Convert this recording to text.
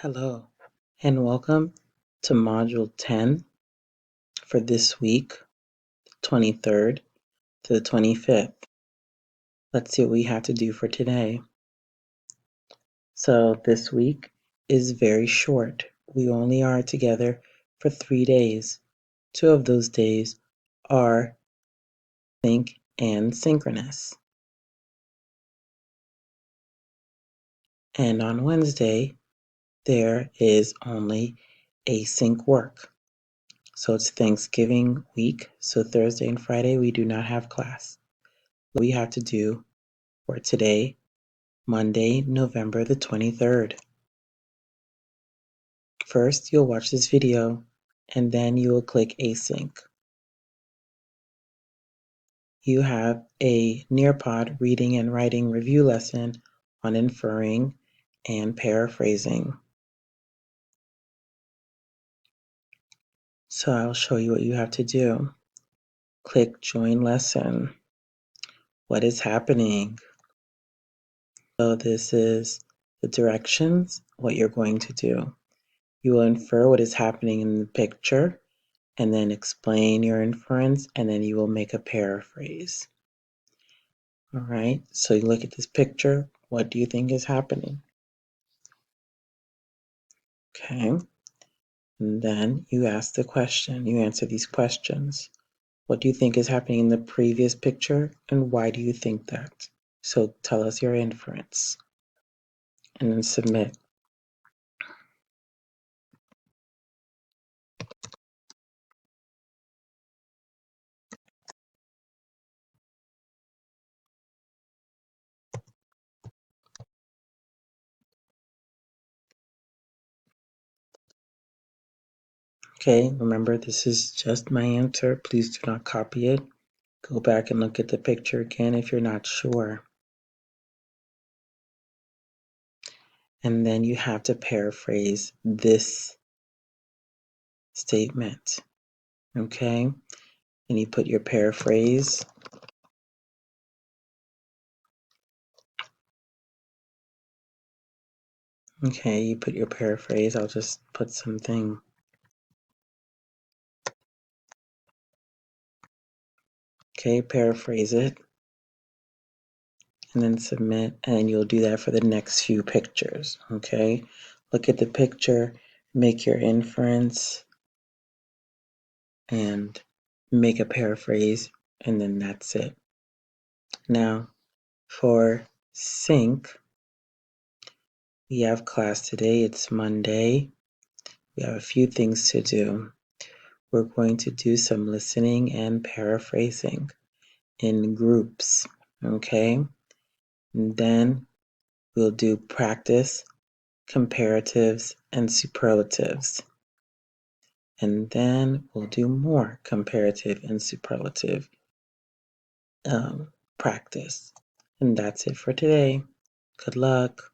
Hello, and welcome to Module 10 for this week, 23rd to the 25th. Let's see what we have to do for today. So this week is very short. We only are together for 3 days. 2 of those days are sync and synchronous. And on Wednesday, there is only async work. So it's Thanksgiving week, so Thursday and Friday we do not have class. We have to do for today, Monday, November the 23rd. First, you'll watch this video, and then you will click Async. You have a Nearpod reading and writing review lesson on inferring and paraphrasing. So I'll show you what you have to do. Click Join Lesson. What is happening? So this is the directions, what you're going to do. You will infer what is happening in the picture, and then explain your inference, and then you will make a paraphrase. All right, so you look at this picture. What do you think is happening? Okay, and then you ask the question. You answer these questions. What do you think is happening in the previous picture, and why do you think that? So tell us your inference, and then submit. Okay, remember this is just my answer. Please do not copy it. Go back and look at the picture again if you're not sure. And then you have to paraphrase this statement, okay? And you put your paraphrase. Okay, you put your paraphrase. I'll just put something. Okay, paraphrase it. And then submit, and you'll do that for the next few pictures, okay? Look at the picture, make your inference, and make a paraphrase, and then that's it. Now, for sync, we have class today. It's Monday. We have a few things to do. We're going to do some listening and paraphrasing in groups, okay? And then we'll do practice, comparatives, and superlatives. And then we'll do more comparative and superlative practice. And that's it for today. Good luck.